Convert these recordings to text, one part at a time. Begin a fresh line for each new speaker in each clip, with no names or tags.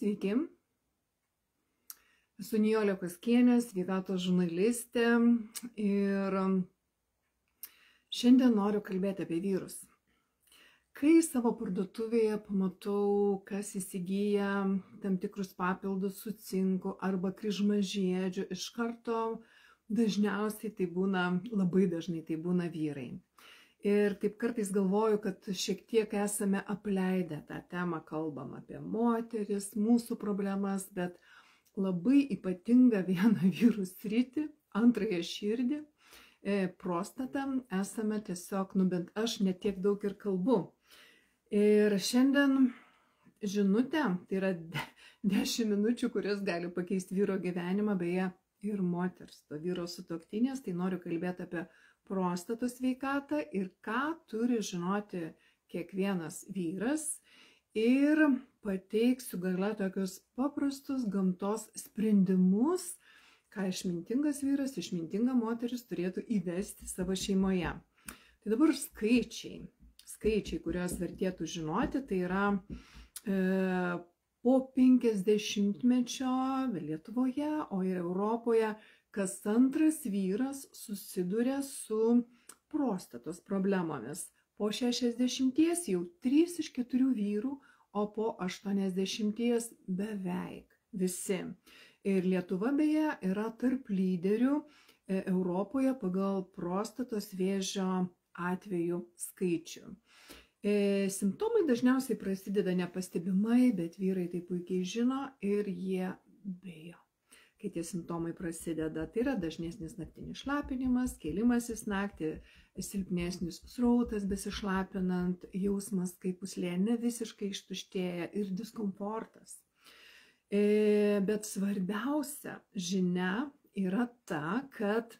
Sveiki, esu Nijolė Koskienė, sveikatos žurnalistė ir šiandien noriu kalbėti apie vyrus. Kai savo parduotuvėje pamatau, kas įsigyja tam tikrus papildus su cinku arba kryžmažiedžiu, iš karto dažniausiai tai būna, labai dažnai tai būna vyrai. Ir taip kartais galvoju, kad šiek tiek esame apleidę tą temą, kalbam apie moteris, mūsų problemas, bet labai ypatingą vieną vyrų sritį, antrąją širdį, prostatą, esame tiesiog, bent aš netiek daug ir kalbu. Ir šiandien žinutė, tai yra 10 minučių, kurios gali pakeisti vyro gyvenimą, beje, ir moters, to vyro sutuoktinės, tai noriu kalbėti apie prostatos sveikatą ir ką turi žinoti kiekvienas vyras ir pateiksiu gale tokius paprastus gamtos sprendimus, ką išmintingas vyras, išmintinga moteris turėtų įvesti savo šeimoje. Tai dabar skaičiai, kuriuos vertėtų žinoti, tai yra po 50-mečio Lietuvoje, o ir Europoje kas antras vyras susiduria su prostatos problemomis. Po 60 jau 3 iš 4 vyrų, o po 80 beveik visi. Ir Lietuva beje yra tarp lyderių Europoje pagal prostatos vėžio atvejų skaičių. Simptomai dažniausiai prasideda nepastebimai, bet vyrai tai puikiai žino ir jie bijo. Kai tie simptomai prasideda, tai yra dažnesnis naktinis šlapinimas, kėlimasis naktį, silpnesnis srautas besišlapinant, jausmas, kaip pūslė ne visiškai ištuštėja ir diskomfortas. Bet svarbiausia žinia yra ta, kad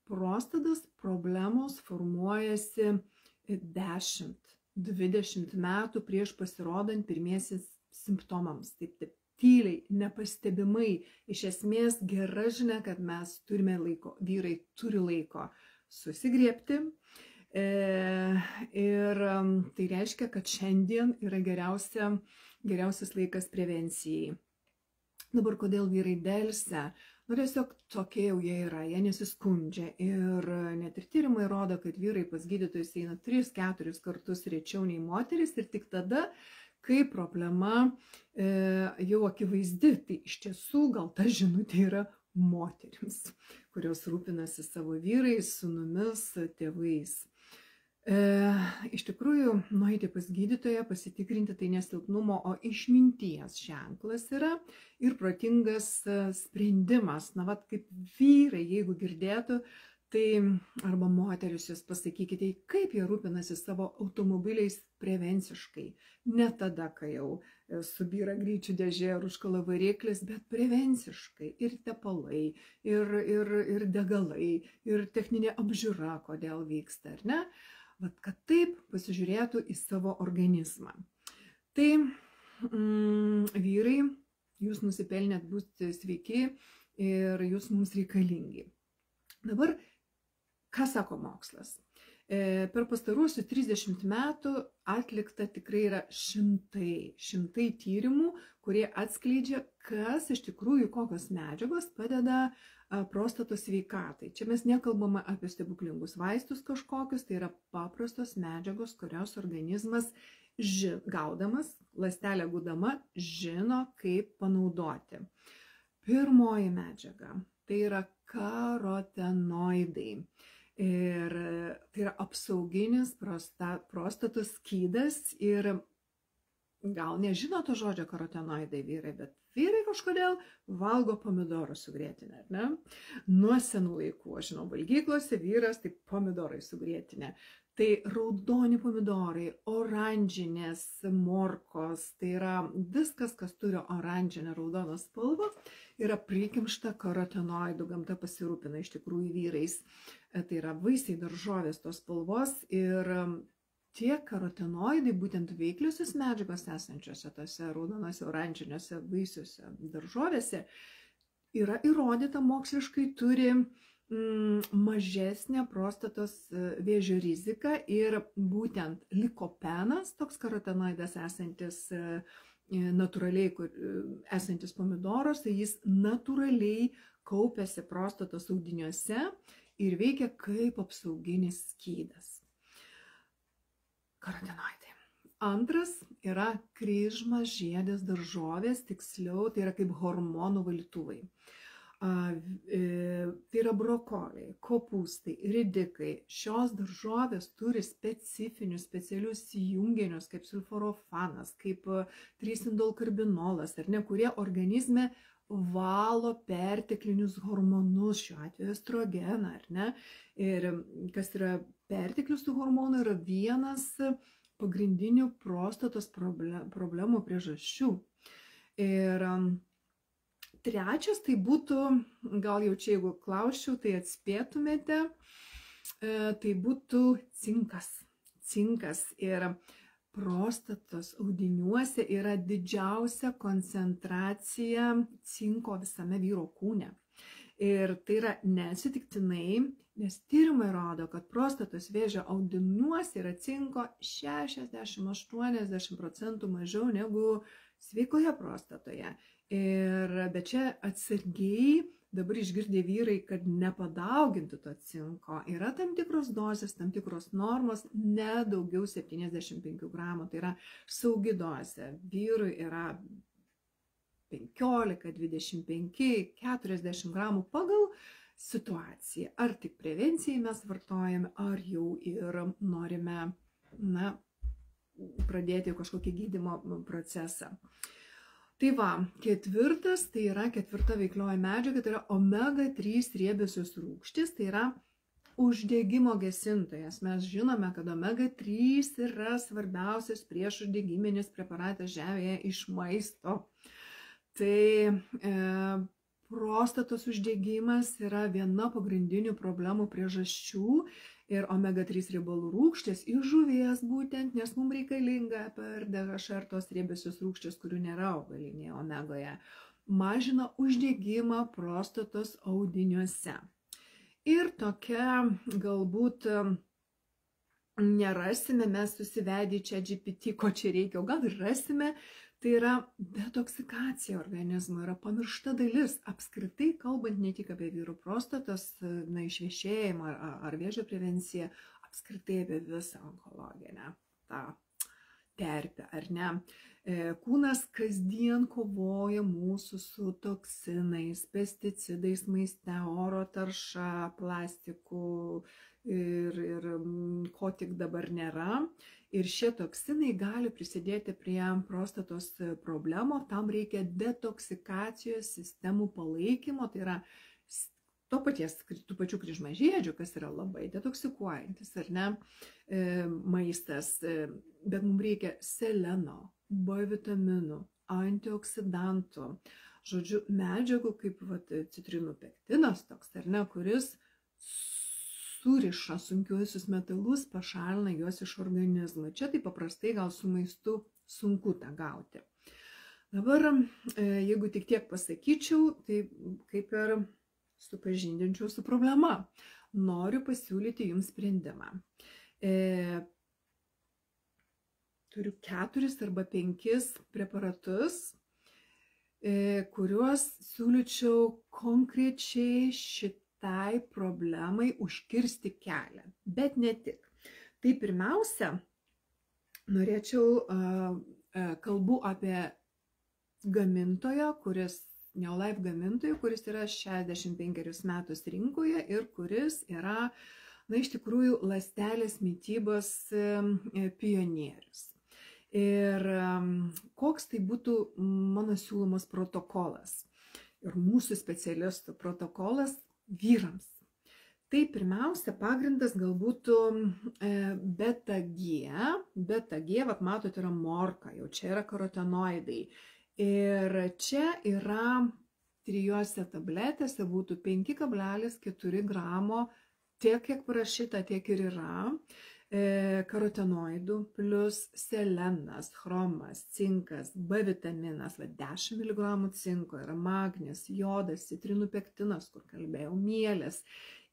prostatos problemos formuojasi 10-20 metų prieš pasirodant pirmiesiais simptomams. Taip, tyliai, nepastebimai. Iš esmės gera žinia, kad mes turime laiko, vyrai turi laiko susigriebti. Ir tai reiškia, kad šiandien yra geriausias laikas prevencijai. Dabar kodėl vyrai delsia? Tiesiog tokie jau jie yra, jie nesiskundžia. Ir net ir tyrimai rodo, kad vyrai pas gydytojus eina 3-4 kartus rečiau nei moteris ir tik tada, kai problema jau akivaizdi, tai iš tiesų gal ta žinutė yra moterims, kurios rūpinasi savo vyrais, sūnumis, tėvais. Iš tikrųjų, nueiti pas gydytoją, pasitikrinti tai ne silpnumo, o išminties ženklas yra ir protingas sprendimas. Kaip vyrai, jeigu girdėtų, tai arba moteris jūs pasakykite, kaip jie rūpinasi savo automobiliais prevenciškai. Ne tada, kai jau subyra greičių dėžė ar užkala variklis, bet prevenciškai. Ir tepalai, ir degalai, ir techninė apžiūra, kodėl vyksta, ar ne? Kad taip pasižiūrėtų į savo organizmą. Tai vyrai, jūs nusipelnėt būti sveiki ir jūs mums reikalingi. Dabar, ką sako mokslas? Per pastaruosius 30 metų atlikta tikrai yra šimtai tyrimų, kurie atskleidžia, kas iš tikrųjų kokios medžiagos padeda prostatos sveikatai. Čia mes nekalbame apie stebuklingus vaistus kažkokius, tai yra paprastos medžiagos, kurios organizmas gaudamas, ląstelė gudama, žino, kaip panaudoti. Pirmoji medžiaga tai yra karotenoidai. Ir tai yra apsauginis prostatos skydas ir gal nežino to žodžio karotenoidai vyrai, bet vyrai kažkodėl valgo pomidorų su grietinė, ar ne? Nuo senų laikų, aš žinau, valgyklose vyras tai pomidorai su grietinė. Tai raudoni pomidorai, oranžinės morkos, tai yra viskas, kas turi oranžinę raudoną spalvą, yra prikimšta karotenoidų, gamta pasirūpina iš tikrųjų vyrais. Tai yra vaisiai, daržovės tos spalvos ir tie karotenoidai, būtent veikliosios medžiagos esančiose tose raudonose, oranžiniuose vaisiuose, daržovėse, yra įrodyta moksliškai turi mažesnė prostatos vėžio rizika ir būtent likopenas, toks karotenoidas esantis natūraliai esantis pomidoras, tai jis natūraliai kaupiasi prostatos audiniuose ir veikia kaip apsauginis skydas. Karotinoidai. Antras yra kryžmažiedės daržovės, tiksliau, tai yra kaip hormonų valytuvai. Tai yra brokoliai, kopūstai, ridikai. Šios daržovės turi specialius junginius, kaip sulforofanas, kaip 3-indolkarbinolas, kurie organizme valo perteklinius hormonus, šiuo atveju estrogeną, Ir kas yra perteklius tų hormonų, yra vienas pagrindinių prostatos problemų priežasčių. Ir trečias tai būtų, gal jau čia jeigu klausčiau, tai atspėtumėte, tai būtų cinkas. Cinkas ir prostatos audiniuose yra didžiausia koncentracija cinko visame vyro kūne. Ir tai yra neatsitiktinai, nes tyrimai rodo, kad prostatos vėžio audiniuose yra cinko 60–80% mažiau negu sveikoje prostatoje. Bet čia atsargiai dabar išgirdė vyrai, kad nepadaugintų to cinko. Yra tam tikros dozės, tam tikros normos, ne daugiau 75 gramų. Tai yra saugi dozė. Vyrui yra 15, 25, 40 gramų pagal situaciją. Ar tik prevencijai mes vartojame, ar jau ir norime pradėti kažkokį gydymo procesą. Tai va, ketvirta veiklioji medžiaga, tai yra omega-3 riebiosios rūgštys, tai yra uždegimo gesintojas. Mes žinome, kad omega-3 yra svarbiausias priešuždegiminis preparatas žemėje iš maisto. Tai prostatos uždegimas yra viena pagrindinių problemų priežasčių. Ir omega-3 riebalų rūgštės iš žuvies būtent, nes mums reikalinga per DHR tos riebiosios rūgštės, kurių nėra augalinėje omegoje, mažina uždegimą prostatos audiniuose. Ir tokia galbūt nerasime mes susivedę čia GPT, ko čia reikia, o gal ir rasime, tai yra detoksikacija organizmo, yra pamiršta dalis, apskritai kalbant ne tik apie vyrų prostatos išvešėjimą ar vėžio prevenciją, apskritai apie visą onkologinę tą terpę, ar ne. Kūnas kasdien kovoja mūsų su toksinais, pesticidais maiste, oro tarša, plastiku ir ko tik dabar nėra. Ir šie toksinai gali prisidėti prie prostatos problemų, tam reikia detoksikacijos sistemų palaikymo, tai yra tų pačių kryžmažiedžių, kas yra labai detoksikuojantis, ar ne, maistas, bet mums reikia seleno, B vitaminų, antioksidantų, žodžiu, medžiagų kaip citrinų pektinas toks, ar ne, kuris suriša sunkiuosius metalus, pašalina juos iš organizmo. Čia tai paprastai gal su maistu sunku tą gauti. Dabar, jeigu tik tiek pasakyčiau, tai kaip ir supažindinčiau su problema. Noriu pasiūlyti jums sprendimą. Turiu 4 arba 5 preparatus, kuriuos siūlyčiau konkrečiai šitai problemai užkirsti kelią, bet ne tik. Tai pirmiausia, norėčiau kalbu apie gamintoją, Neolife gamintoją, kuris yra 65 metus rinkoje ir kuris yra, iš tikrųjų, ląstelės mitybos pionierius. Ir koks tai būtų mano siūlomas protokolas ir mūsų specialistų protokolas vyrams. Tai pirmiausia, pagrindas galbūt beta-G. Beta-G, vat matot, yra morka, jau čia yra karotenoidai. Ir čia yra 3 tabletėse būtų 5,4 gramo, tiek kiek parašyta, tiek ir yra karotenoidų, plus selenas, chromas, cinkas, B vitaminas, 10 mg cinko, yra magnis, jodas, citrinų pektinas, kur kalbėjau, mielės.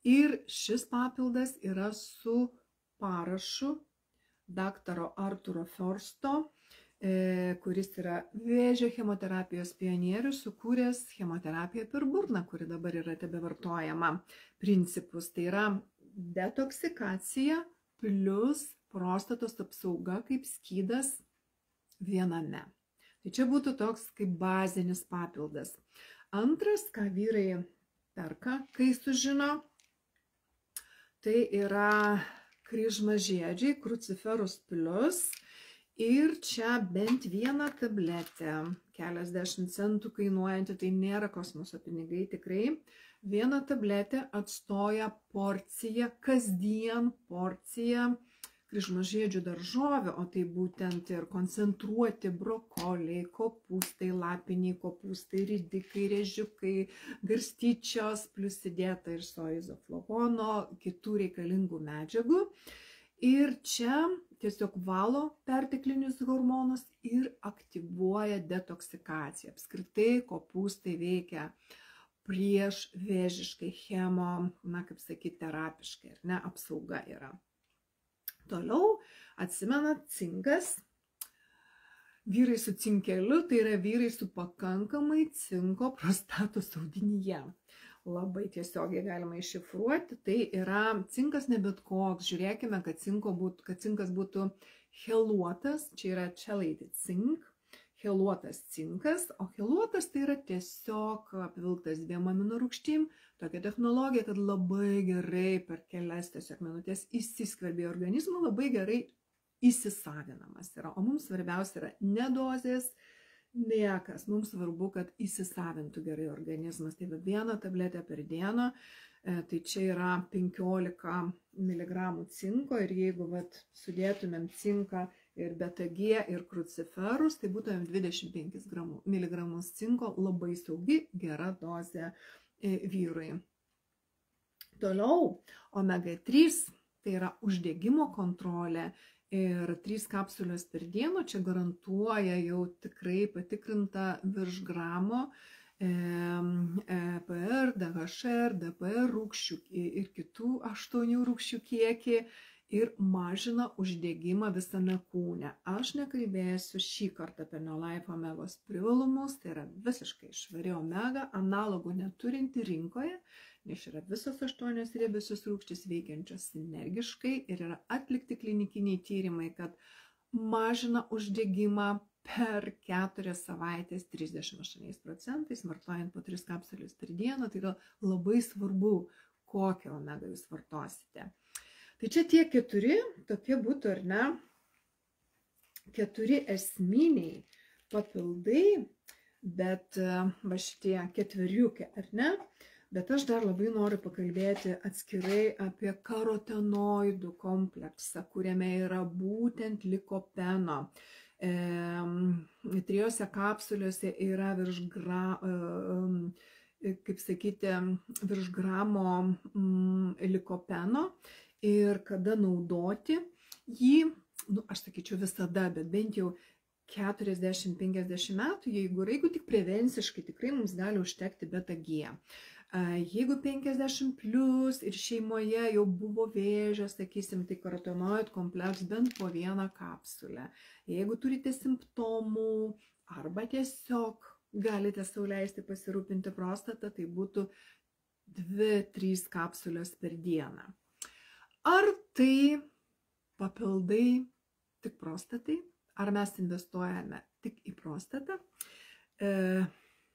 Ir šis papildas yra su parašu daktaro Arturo Forsto, kuris yra vėžio chemoterapijos pionierius, sukūręs chemoterapiją per burną, kuri dabar yra tebevartojama principus. Tai yra detoksikacija plus prostatos apsauga kaip skydas viename. Tai čia būtų toks kaip bazinis papildas. Antras, ką vyrai perka, kai sužino, tai yra kryžmažiedžiai, Cruciferus plus. Ir čia bent vieną tabletę, keliasdešimt centų kainuojanti, tai nėra kosmoso pinigai tikrai. Viena tabletė atstoja porciją, kasdien porciją kryžmažiedžių daržovių, o tai būtent ir koncentruoti brokoliai, kopūstai, lapiniai kopūstai, ridikai, rėžiukai, garstyčios, plus įdėta ir soizoflavono, kitų reikalingų medžiagų. Ir čia tiesiog valo perteklinius hormonus ir aktyvuoja detoksikaciją. Apskritai kopūstai veikia prieš vėžiškai chemo, kaip sakyti, terapiškai, ar ne, apsauga yra. Toliau atsimenat cinkas. Vyrai su cinkeliu, tai yra vyrai su pakankamai cinko prostatos audinyje. Labai tiesiogiai galima iššifruoti, tai yra cinkas ne bet koks. Žiūrėkime, kad cinkas būtų cheluotas, čia yra chelated zinc, cheluotas cinkas, o cheluotas tai yra tiesiog apvilktas 2 aminorūgštim, tokia technologija, kad labai gerai per kelias tiesiog minutės įsiskverbia į organizmą, labai gerai įsisavinamas yra. O mums svarbiausia yra ne dozės, niekas. Mums svarbu, kad įsisavintų gerai organizmas. Tai viena tabletė per dieną, tai čia yra 15 mg cinko ir jeigu sudėtumėm cinką ir beta-G ir Cruciferus, tai būtumėm 25 mg cinko, labai saugi, gera dozė vyrui. Toliau omega-3, tai yra uždegimo kontrolė. Ir 3 kapsulės per dieną čia garantuoja jau tikrai patikrinta virš gramo EPR, DHR, DPR rūgščių ir kitų 8 rūgščių kiekį ir mažina uždegimą visame kūne. Aš nekalbėsiu šį kartą apie Neolife omegos privalumus, tai yra visiškai švari omega, analogų neturinti rinkoje, nes yra visos 8 riebiosios rūgštys veikiančios sinergiškai ir yra atlikti klinikiniai tyrimai, kad mažina uždegimą per 4 savaitės 38%, vartojant po 3 kapsulės per dieną. Tai yra labai svarbu, kokią omegą jūs vartosite. Tai čia tie 4, tokie būtų, ar ne, 4 esminiai papildai, bet va šitie 4, ar ne? Bet aš dar labai noriu pakalbėti atskirai apie karotenoidų kompleksą, kuriame yra būtent likopeno. 3 kapsulėse yra virš gramo likopeno ir kada naudoti jį, aš sakyčiau visada, bet bent jau 40-50 metų, jeigu tik prevenciškai, tikrai mums gali užtekti beta-G. Jeigu 50 plus ir šeimoje jau buvo vėžio, sakysim, tai karotenoid kompleks bent po 1 kapsulę. Jeigu turite simptomų arba tiesiog galite sau leisti pasirūpinti prostatą, tai būtų 2-3 kapsulės per dieną. Ar tai papildai tik prostatai? Ar mes investuojame tik į prostatą?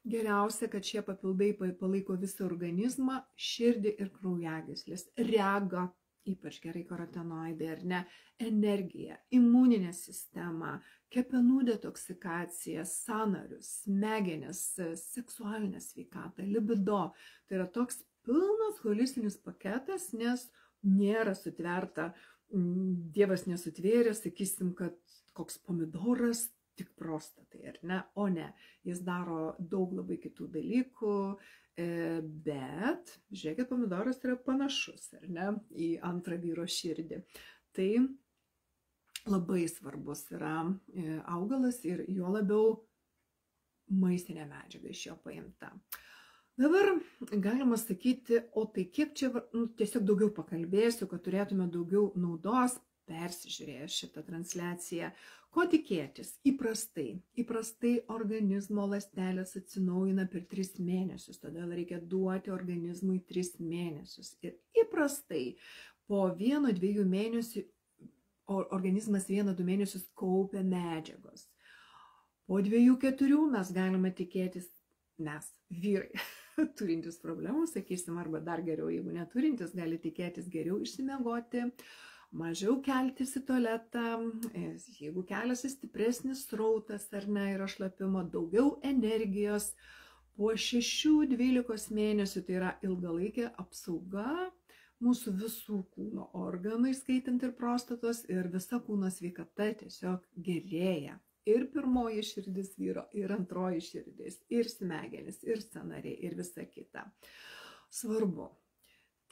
Geriausia, kad šie papildai palaiko visą organizmą, širdį ir kraujagyslės, regą, ypač gerai karotenoidai, ar ne, energiją, imuninę sistemą, kepenų detoksikaciją, sąnarius, smegenis, seksualinę sveikatą, libido. Tai yra toks pilnas holistinis paketas, nes nėra sutverta, Dievas nesutvėrė, sakysim, kad koks pomidoras, tik prostatai, ar ne? O ne, jis daro daug labai kitų dalykų, bet, žiūrėkit, pomidoras yra panašus, ar ne, į antrą vyro širdį. Tai labai svarbus yra augalas ir juo labiau maistinė medžiaga iš jo paimta. Dabar galima sakyti, o tai kiek čia, tiesiog daugiau pakalbėsiu, kad turėtume daugiau naudos, persižiūrėję šitą transliaciją, Ko tikėtis? Įprastai organizmo ląstelės atsinaujina per 3 mėnesius, todėl reikia duoti organizmui 3 mėnesius. Ir įprastai po 1-2 mėnesių organizmas 1-2 mėnesius kaupia medžiagos. Po 2-4 mes galime tikėtis, mes, vyrai, turintys problemų, sakysim, arba dar geriau, jeigu neturintys, gali tikėtis geriau išsimiegoti, mažiau keltis į tualetą, jeigu keliasi stipresnis srautas ar ne, yra šlapimo, daugiau energijos. Po 6-12 mėnesių, tai yra ilgalaikė apsauga, mūsų visų kūno organų, skaitant ir prostatos, ir visa kūno sveikata tiesiog gerėja. Ir pirmoji širdis vyro, ir antroji širdis, ir smegenis, ir sąnariai, ir visa kita. Svarbu.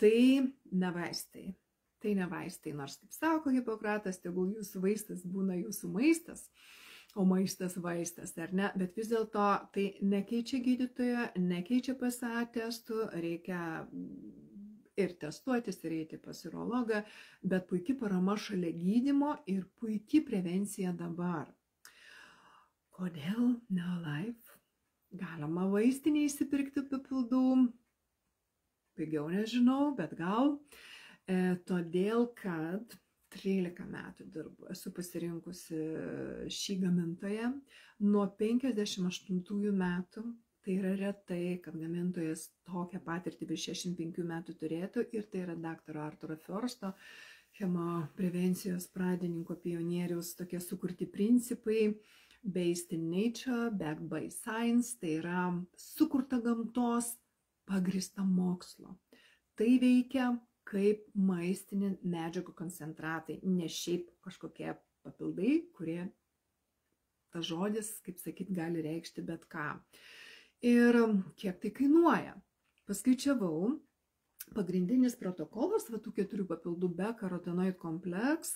Tai ne vaistai. Tai ne vaistai, nors, kaip sako Hipokratas, tegul jūsų vaistas būna jūsų maistas, o maistas vaistas, ar ne? Bet vis dėlto tai nekeičia gydytojo, nekeičia PSA testų, reikia ir testuotis, ir eiti pas urologą, bet puikiai parama šalia gydymo ir puikiai prevencija dabar. Kodėl Neolife? Galima vaistinėje įsipirkti papildų, pigiau nežinau, bet gal. Todėl, kad 13 metų dirbu, esu pasirinkusi šį gamintoją nuo 58 metų. Tai yra retai, kad gamintojas tokią patirtį virš 65 metų turėtų, ir tai yra daktaro Arturo Fjorsto, chemoprevencijos pradininko, pionieriaus, tokie sukurti principai. Based in nature, backed by science, tai yra sukurta gamtos, pagrįsta mokslo. Tai veikia kaip maistinių medžiagų koncentratai, ne šiaip kažkokie papildai, kurie tas žodis, kaip sakyt, gali reikšti bet ką. Ir kiek tai kainuoja? Paskaičiavau, pagrindinis protokolas, tų 4 papildų be karotenoid kompleks,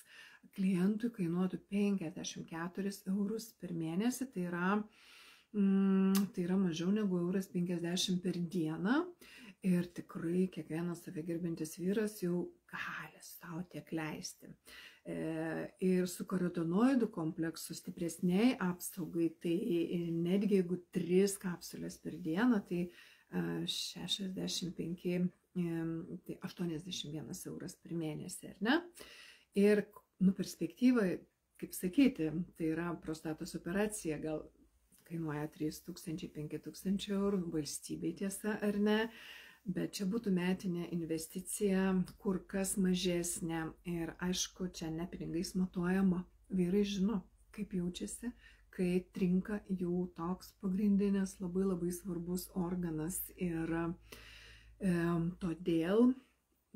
klientui kainuotų 54 eurus per mėnesį, tai yra mažiau negu 1,50 € per dieną. Ir tikrai kiekvienas save gerbintis vyras jau gali sau tiek leisti. Ir su karotenoidų kompleksu stipresniai apsaugai, tai netgi jeigu 3 kapsulės per dieną, tai 65, tai 81 euras per mėnesį, ar ne? Ir perspektyvai, kaip sakyti, tai yra prostatos operacija, gal kainuoja 3000–5000 eurų, valstybei tiesa, ar ne? Bet čia būtų metinė investicija kur kas mažesnė. Ir aišku, čia ne pinigais matuojama. Vyrai žino, kaip jaučiasi, kai trinka jų toks pagrindinis labai svarbus organas. Ir todėl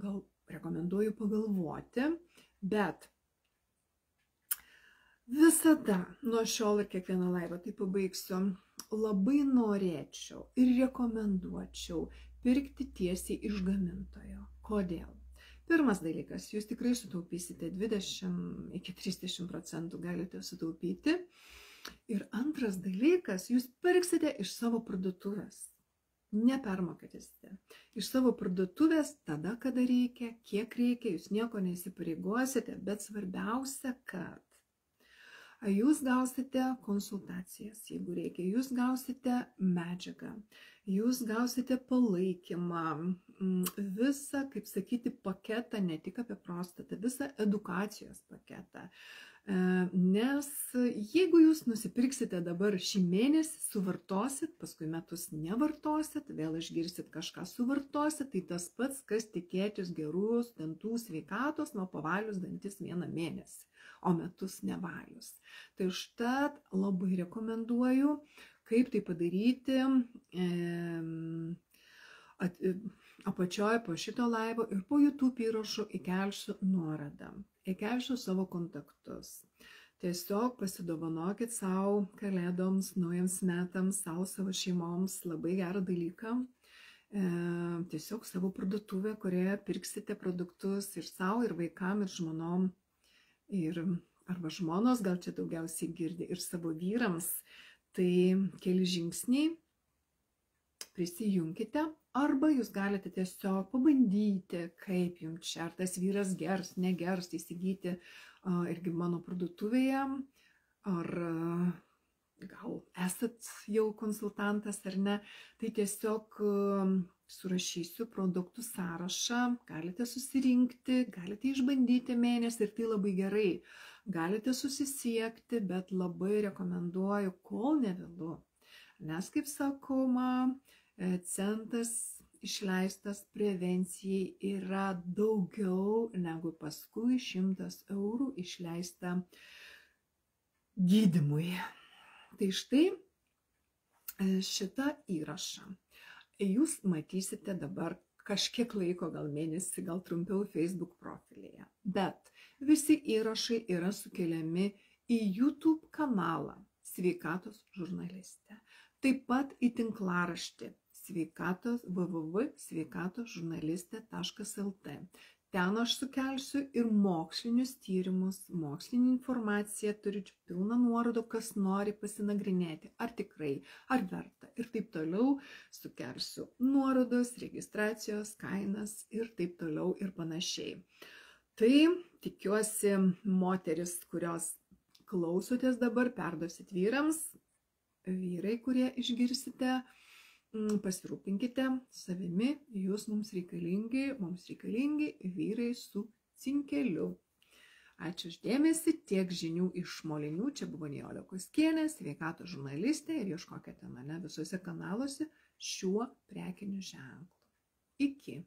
gal rekomenduoju pagalvoti, bet visada nuo šiol ir kiekvieną laivą tai pabaigsiu, labai norėčiau ir rekomenduočiau pirkti tiesiai iš gamintojo. Kodėl? Pirmas dalykas, jūs tikrai sutaupysite 20–30% galite sutaupyti. Ir antras dalykas, jūs pirksite iš savo parduotuvės. Nepermokėsite. Iš savo parduotuvės tada, kada reikia, kiek reikia, jūs nieko neįsipareigosite, bet svarbiausia, kad jūs gausite konsultacijas, jeigu reikia, jūs gausite medžiagą, jūs gausite palaikymą, visą, kaip sakyti, paketą, ne tik apie prostatą, visą edukacijos paketą. Nes jeigu jūs nusipirksite dabar šį mėnesį, suvartosit, paskui metus nevartosit, vėl išgirsit kažką suvartosit, tai tas pats, kas tikėtis gerus dantų sveikatos nuo pavalius dantis 1 mėnesį, o metus nevalius. Tai užtat labai rekomenduoju, kaip tai padaryti apačioje po šito laivo ir po YouTube įrašų įkelsiu nuorodą. Įkelsiu savo kontaktus. Tiesiog pasidovanokit savo kalėdoms, naujams metams, savo šeimoms labai gerą dalyką. Tiesiog savo parduotuvę, kurioje pirksite produktus ir savo, ir vaikam, ir žmonom. Arba žmonos, gal čia daugiausiai girdi, ir savo vyrams. Tai keli žingsniai. Prisijunkite, arba jūs galite tiesiog pabandyti, kaip jums čia, ar tas vyras gers, negers, įsigyti irgi mano parduotuvėje, ar gal esat jau konsultantas ar ne, tai tiesiog surašysiu produktų sąrašą, galite susirinkti, galite išbandyti mėnesį ir tai labai gerai. Galite susisiekti, bet labai rekomenduoju, kol nevėlu. Nes, kaip sakoma, centas išleistas prevencijai yra daugiau negu paskui 100 eurų išleista gydymui. Tai štai šitą įrašą jūs matysite dabar kažkiek laiko, gal mėnesį, gal trumpiau Facebook profilyje. Bet visi įrašai yra sukeliami į YouTube kanalą Sveikatos žurnalistė. Taip pat į tinklaraštį www.sveikatosžurnalistė.lt. Ten aš sukelsiu ir mokslinius tyrimus, mokslinį informaciją, turiu pilną nuorodų, kas nori pasinagrinėti, ar tikrai, ar verta. Ir taip toliau sukelsiu nuorodos, registracijos, kainas ir taip toliau ir panašiai. Tai tikiuosi, moteris, kurios klausotės dabar, perduosit vyrams, vyrai, kurie išgirsite, pasirūpinkite savimi, jūs mums reikalingi vyrai su cinkeliu. Ačiū už dėmesį, tiek žinių iš Molinių, čia buvo Nijolė Koskienė, sveikatos žurnalistė ir ieškokite mane visuose kanaluose šiuo prekiniu ženklu. Iki.